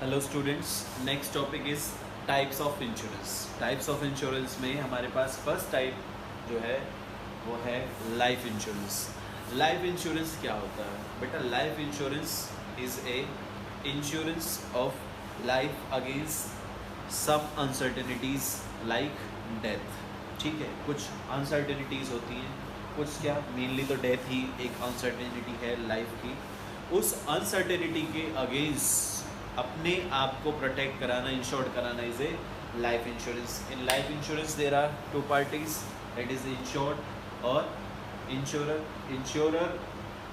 Hello students, next topic is types of insurance. Types of insurance में हमारे पास first type जो है वो है लाइफ इंश्योरेंस। लाइफ इंश्योरेंस क्या होता है बेटा? Life insurance is a insurance of life against some uncertainties like death. ठीक है, कुछ अनसर्टेनिटीज़ होती हैं, कुछ क्या मेनली तो डेथ ही एक अनसर्टेनिटी है लाइफ की। उस अनसर्टेनिटी के अगेंस्ट अपने आप को प्रोटेक्ट कराना, इंश्योर्ड कराना is a life insurance. In life insurance there are two parties, that is insured और insurer. Insurer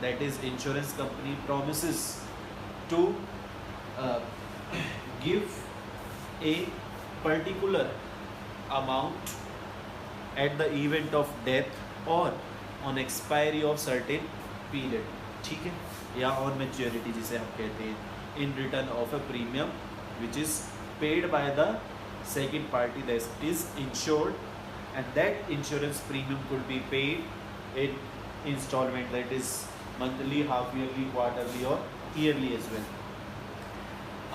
that is insurance company promises to give a particular amount at the event of death और on expiry of certain period. ठीक है, या on maturity जिसे हम कहते हैं, in return of a premium which is paid by the second party that is insured, and that insurance premium could be paid in installment, that is monthly, half yearly, quarterly or yearly as well.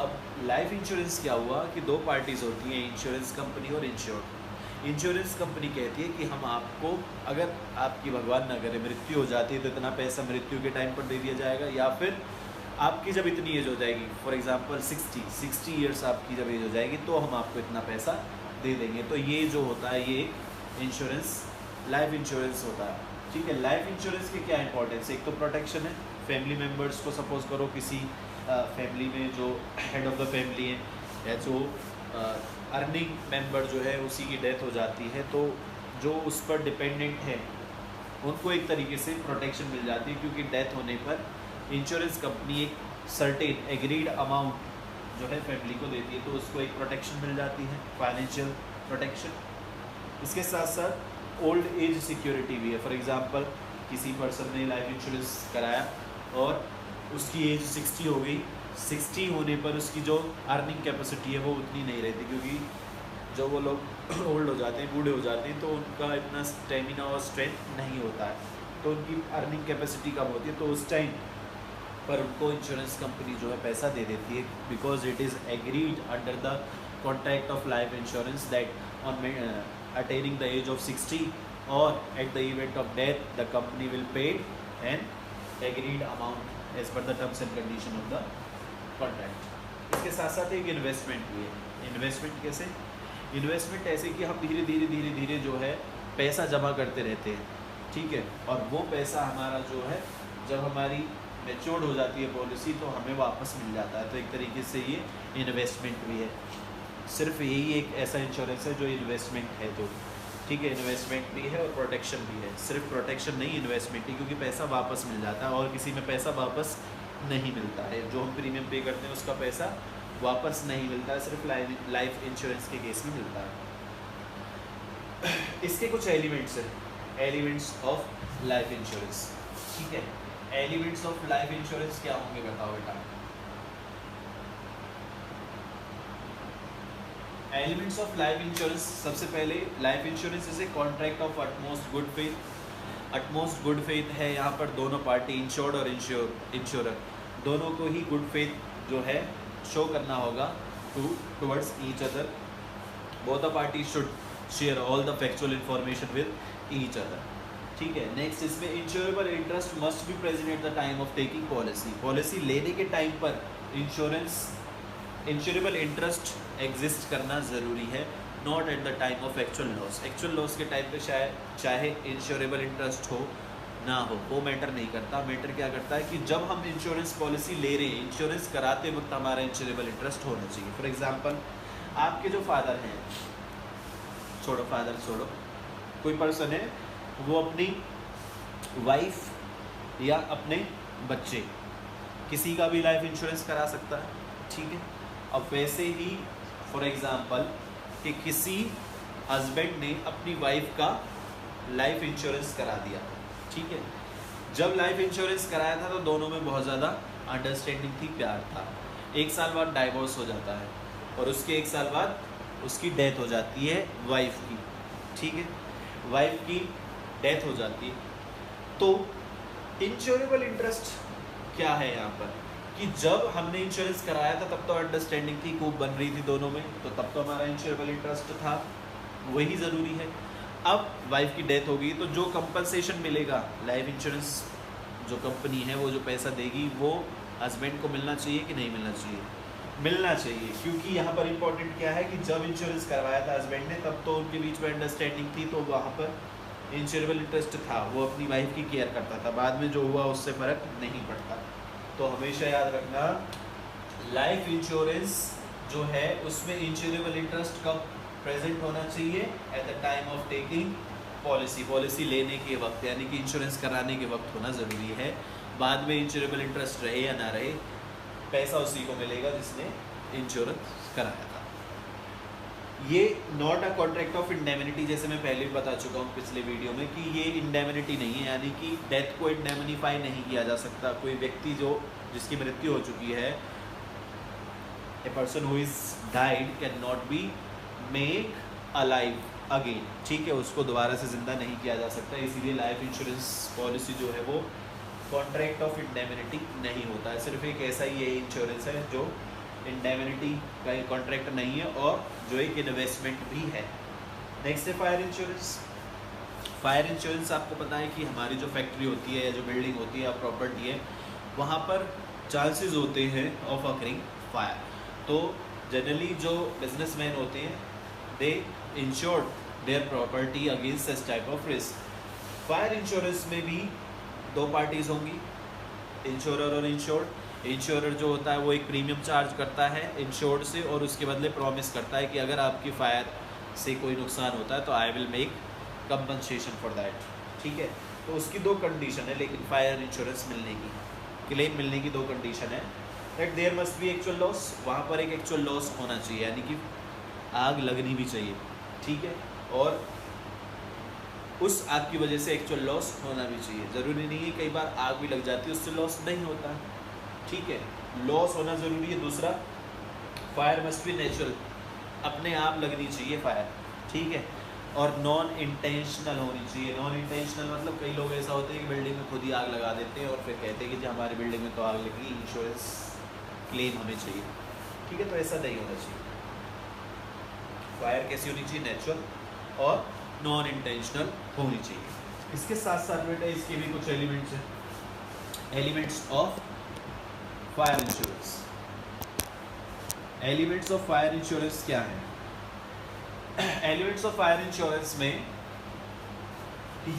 अब life insurance क्या हुआ कि दो parties होती हैं, insurance company और insured. Insurance company कहती है कि हम आपको, अगर आपकी भगवान न करे मृत्यु हो जाती है तो इतना पैसा मृत्यु के टाइम पर दे दिया जाएगा, या फिर आपकी जब इतनी एज हो जाएगी, फॉर एग्जांपल 60 ईयर्स आपकी जब एज हो जाएगी तो हम आपको इतना पैसा दे देंगे। तो ये जो होता है ये इंश्योरेंस, लाइफ इंश्योरेंस होता है। ठीक है, लाइफ इंश्योरेंस की क्या इंपॉर्टेंस है? एक तो प्रोटेक्शन है फैमिली मेम्बर्स को। सपोज करो किसी फैमिली में जो हेड ऑफ द फैमिली है या जो अर्निंग मेंबर जो है उसी की डेथ हो जाती है, तो जो उस पर डिपेंडेंट है उनको एक तरीके से प्रोटेक्शन मिल जाती है, क्योंकि डेथ होने पर इंश्योरेंस कंपनी एक सर्टेन एग्रीड अमाउंट जो है फैमिली को देती है, तो उसको एक प्रोटेक्शन मिल जाती है, फाइनेंशियल प्रोटेक्शन। इसके साथ साथ ओल्ड एज सिक्योरिटी भी है। फॉर एग्जांपल किसी पर्सन ने लाइफ इंश्योरेंस कराया और उसकी एज 60 हो गई, 60 होने पर उसकी जो अर्निंग कैपेसिटी है वो उतनी नहीं रहती, क्योंकि जब वो लोग ओल्ड हो जाते हैं, बूढ़े हो जाते हैं, तो उनका इतना स्टेमिना और स्ट्रेंथ नहीं होता है, तो उनकी अर्निंग कैपेसिटी कम होती है, तो उस टाइम पर उनको इंश्योरेंस कंपनी जो है पैसा दे देती है, because it is agreed under the contract of life insurance that on attaining the age of 60 और at the event of death the company will pay an agreed amount as per the terms and condition of the contract. इसके साथ साथ एक investment भी है। Investment कैसे? Investment ऐसे कि हम धीरे धीरे जो है पैसा जमा करते रहते हैं। ठीक है, और वो पैसा हमारा जो है जब हमारी मैच्योर्ड हो जाती है पॉलिसी तो हमें वापस मिल जाता है, तो एक तरीके से ये इन्वेस्टमेंट भी है। सिर्फ यही एक ऐसा इंश्योरेंस है जो इन्वेस्टमेंट है। तो ठीक है, इन्वेस्टमेंट भी है और प्रोटेक्शन भी है। सिर्फ प्रोटेक्शन नहीं, इन्वेस्टमेंट ही, क्योंकि पैसा वापस मिल जाता है और किसी में पैसा वापस नहीं मिलता है। जो हम प्रीमियम पे करते हैं उसका पैसा वापस नहीं मिलता है, सिर्फ लाइफ इंश्योरेंस के केस में मिलता है। इसके कुछ एलिमेंट्स हैं, एलिमेंट्स ऑफ लाइफ इंश्योरेंस। ठीक है, एलिमेंट्स ऑफ लाइफ इंश्योरेंस क्या होंगे बताओ बेटा? एलिमेंट्स ऑफ लाइफ इंश्योरेंस, सबसे पहले life insurance is a contract of utmost good faith. Utmost good faith है यहाँ पर दोनों पार्टी, इंश्योर्ड और इंश्योरर, दोनों को ही गुड फेथ जो है शो करना होगा towards each other. Both the party should share all the factual information with each other. ठीक है, नेक्स्ट इसमें insurable interest must be present at the time of taking policy. Policy लेने के time पर इंश्योरेबल इंटरेस्ट एग्जिस्ट करना ज़रूरी है, not at the time of actual loss. Actual loss के टाइम पे चाहे इंश्योरेबल इंटरेस्ट हो ना हो, वो मैटर नहीं करता। मैटर क्या करता है कि जब हम इंश्योरेंस पॉलिसी ले रहे हैं, इंश्योरेंस कराते वक्त हमारा इंश्योरेबल इंटरेस्ट होना चाहिए। फॉर एग्जाम्पल आपके जो फादर हैं, फादर छोड़ो, कोई पर्सन है, वो अपनी वाइफ या अपने बच्चे, किसी का भी लाइफ इंश्योरेंस करा सकता है। ठीक है, अब वैसे ही फॉर एग्जांपल कि किसी हस्बैंड ने अपनी वाइफ का लाइफ इंश्योरेंस करा दिया। ठीक है, जब लाइफ इंश्योरेंस कराया था तो दोनों में बहुत ज़्यादा अंडरस्टैंडिंग थी, प्यार था। 1 साल बाद डाइवोर्स हो जाता है और उसके 1 साल बाद उसकी डेथ हो जाती है वाइफ की। ठीक है, वाइफ की डेथ हो जाती है, तो इंश्योरेबल इंटरेस्ट क्या है यहाँ पर कि जब हमने इंश्योरेंस कराया था तब तो अंडरस्टैंडिंग थी, खूब बन रही थी दोनों में, तो तब तो हमारा इंश्योरेबल इंटरेस्ट था, वही ज़रूरी है। अब वाइफ की डेथ होगी तो जो कंपनसेशन मिलेगा, लाइफ इंश्योरेंस जो कंपनी है वो जो पैसा देगी वो हस्बैंड को मिलना चाहिए कि नहीं मिलना चाहिए? मिलना चाहिए, क्योंकि यहाँ पर इम्पोर्टेंट क्या है कि जब इंश्योरेंस करवाया था हस्बैंड ने तब तो उनके बीच में अंडरस्टैंडिंग थी, तो वहाँ पर इंश्योरेबल इंटरेस्ट था, वो अपनी वाइफ की केयर करता था, बाद में जो हुआ उससे फ़र्क नहीं पड़ता। तो हमेशा याद रखना, लाइफ इंश्योरेंस जो है उसमें इंश्योरेबल इंटरेस्ट कब प्रेजेंट होना चाहिए? Eight the time of taking policy, policy लेने के वक्त, यानी कि इंश्योरेंस कराने के वक्त होना ज़रूरी है। बाद में इंश्योरेबल इंटरेस्ट रहे या ना रहे, पैसा उसी को मिलेगा जिसने इंश्योरेंस कराया था। ये not a contract of indemnity, जैसे मैं पहले भी बता चुका हूँ पिछले वीडियो में कि ये इंडेमिनिटी नहीं है, यानी कि डेथ को इंडेमिनिफाई नहीं किया जा सकता। कोई व्यक्ति जो जिसकी मृत्यु हो चुकी है, a person who is died can not be make alive again, ठीक है, उसको दोबारा से जिंदा नहीं किया जा सकता। इसीलिए लाइफ इंश्योरेंस पॉलिसी जो है वो कॉन्ट्रैक्ट ऑफ इंडेमिनिटी नहीं होता है, सिर्फ एक ऐसा ही इंश्योरेंस है जो इंडेमिनिटी का कॉन्ट्रैक्ट नहीं है और जो एक इन्वेस्टमेंट भी है। नेक्स्ट है फायर इंश्योरेंस। फायर इंश्योरेंस आपको पता है कि हमारी जो फैक्ट्री होती है या जो बिल्डिंग होती है या प्रॉपर्टी है, वहाँ पर चांसेस होते हैं ऑफ अकरिंग फायर। तो जनरली जो बिजनेसमैन होते हैं they insured their property against such type of risk. Fire insurance में भी दो पार्टीज होंगी, इंश्योरर और इंश्योर्ड। इंश्योरर जो होता है वो एक प्रीमियम चार्ज करता है इंश्योर्ड से और उसके बदले प्रॉमिस करता है कि अगर आपकी फायर से कोई नुकसान होता है तो I will make compensation for that, ठीक है। तो उसकी दो कंडीशन है, लेकिन फायर इंश्योरेंस मिलने की, क्लेम मिलने की दो कंडीशन है। That there must be actual loss, वहाँ पर एक एक्चुअल लॉस होना चाहिए, यानी कि आग लगनी भी चाहिए, ठीक है, और उस आग की वजह से एक्चुअल लॉस होना भी चाहिए। ज़रूरी नहीं है, कई बार आग भी लग जाती है उससे लॉस नहीं होता, ठीक है, लॉस होना ज़रूरी है। दूसरा, फायर मस्ट बी नेचुरल, अपने आप लगनी चाहिए फायर, ठीक है, और नॉन इंटेंशनल होनी चाहिए। नॉन इंटेंशनल मतलब कई लोग ऐसा होते हैं कि बिल्डिंग में खुद ही आग लगा देते हैं और फिर कहते हैं कि जो हमारी बिल्डिंग में तो आग लगी, इंश्योरेंस क्लेम हमें चाहिए, ठीक है, तो ऐसा नहीं होना चाहिए। फायर कैसी होनी चाहिए? नेचुरल और नॉन इंटेंशनल होनी चाहिए। इसके साथ साथ बेटा इसके भी कुछ एलिमेंट्स हैं, elements of fire insurance. Elements of fire insurance क्या है? एलिमेंट्स ऑफ फायर इंश्योरेंस में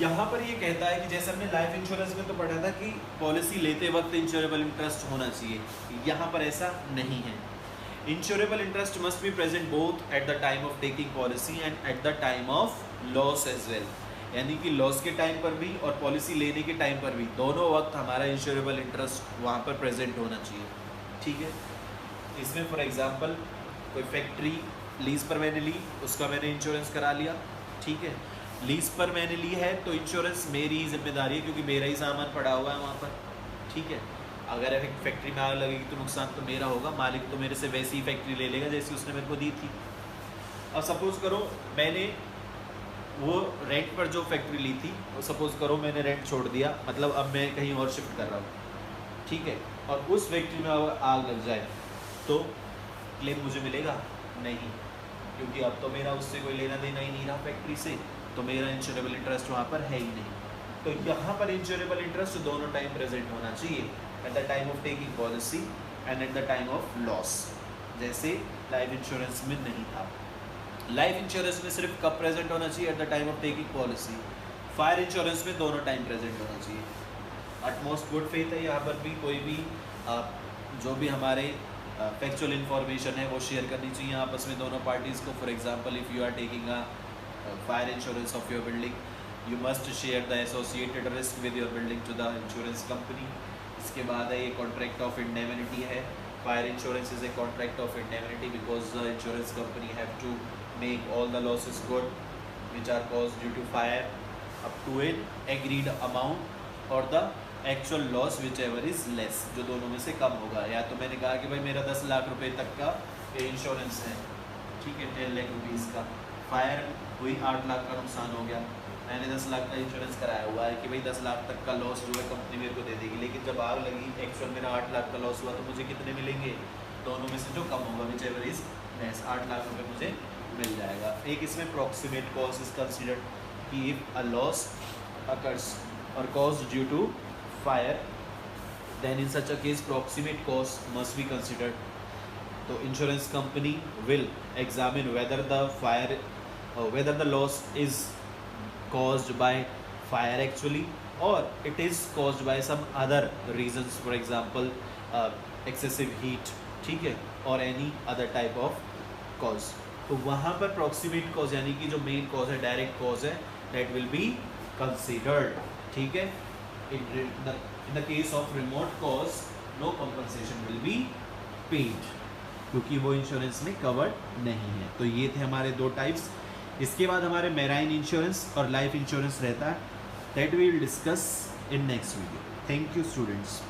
यहाँ पर ये कहता है कि जैसे हमने लाइफ इंश्योरेंस में तो पढ़ा था कि पॉलिसी लेते वक्त इंश्योरेबल इंटरेस्ट होना चाहिए, यहाँ पर ऐसा नहीं है। Insurable interest must be present both at the time of taking policy and at the time of loss as well, यानी कि लॉस के टाइम पर भी और पॉलिसी लेने के टाइम पर भी, दोनों वक्त हमारा इंश्योरेबल इंटरेस्ट वहाँ पर प्रेजेंट होना चाहिए, ठीक है। इसमें फॉर एग्जांपल कोई फैक्ट्री लीज पर मैंने ली, उसका मैंने इंश्योरेंस करा लिया, ठीक है, लीज पर मैंने ली है तो इंश्योरेंस मेरी ही जिम्मेदारी है क्योंकि मेरा ही सामान पड़ा हुआ है वहाँ पर, ठीक है। अगर फैक्ट्री में आग लगेगी तो नुकसान तो मेरा होगा, मालिक तो मेरे से वैसी ही फैक्ट्री ले लेगा जैसी उसने मेरे को दी थी। अब सपोज़ करो मैंने वो रेंट पर जो फैक्ट्री ली थी, वो सपोज़ करो मैंने रेंट छोड़ दिया, मतलब अब मैं कहीं और शिफ्ट कर रहा हूँ, ठीक है, और उस फैक्ट्री में आग लग जाए तो क्लेम मुझे मिलेगा नहीं, क्योंकि अब तो मेरा उससे कोई लेना देना ही नहीं रहा फैक्ट्री से, तो मेरा इंश्योरेबल इंटरेस्ट वहाँ पर है ही नहीं। तो यहाँ पर इंश्योरेबल इंटरेस्ट दोनों टाइम प्रेजेंट होना चाहिए, eight the time of taking policy and at the time of loss, जैसे लाइफ इंश्योरेंस में नहीं था। लाइफ इंश्योरेंस में सिर्फ कब प्रेजेंट होना चाहिए? Eight the time of taking policy. Fire insurance में दोनों टाइम प्रेजेंट होना चाहिए। अटमोस्ट गुड फेथ है, यहाँ पर भी कोई भी जो भी हमारे फैक्चुअल इन्फॉर्मेशन है वो शेयर करनी चाहिए आपस में दोनों पार्टीज़ को। For example if you are taking a fire insurance of your building, you must share the associated risk with your building to the insurance company. इसके बाद है ये कॉन्ट्रैक्ट ऑफ इंडेमिनिटी है। Fire insurance is a contract of indemnity because the insurance company have to make all the losses good which are caused due to fire up to an agreed amount or the actual loss whichever is less, जो दोनों में से कम होगा। या तो मैंने कहा कि भाई मेरा 10 लाख रुपए तक का इंश्योरेंस है, ठीक है, 10 लाख रुपीज़ का, फायर हुई 8 लाख का नुकसान हो गया, मैंने 10 लाख का इंश्योरेंस कराया हुआ है कि भाई 10 लाख तक का लॉस जो है कंपनी मेरे को दे देगी, लेकिन जब आग लगी एक्चुअल मेरा 8 लाख का लॉस हुआ तो मुझे कितने मिलेंगे? दोनों में से जो कम होगा, which ever is less, 8 lakh रुपए मुझे मिल जाएगा। एक इसमें प्रॉक्सिमेट कॉस्ट इज कंसिडर्ड कि if a loss occurs or caused due to fire, then in such a case proximate cost must be considered. So insurance company will examine whether the fire whether the loss is caused by fire actually, or it is caused by some other reasons, for example excessive heat, ठीक है, और any other type of cause। तो वहाँ पर proximate cause यानी कि जो main cause है, direct cause है, that will be considered, ठीक है। in the case of remote cause no compensation will be paid, क्योंकि वो इंश्योरेंस में कवर्ड नहीं है। तो ये थे हमारे दो टाइप्स। इसके बाद हमारे मैराइन इंश्योरेंस और लाइफ इंश्योरेंस रहता है, that we will discuss in next video. Thank you students.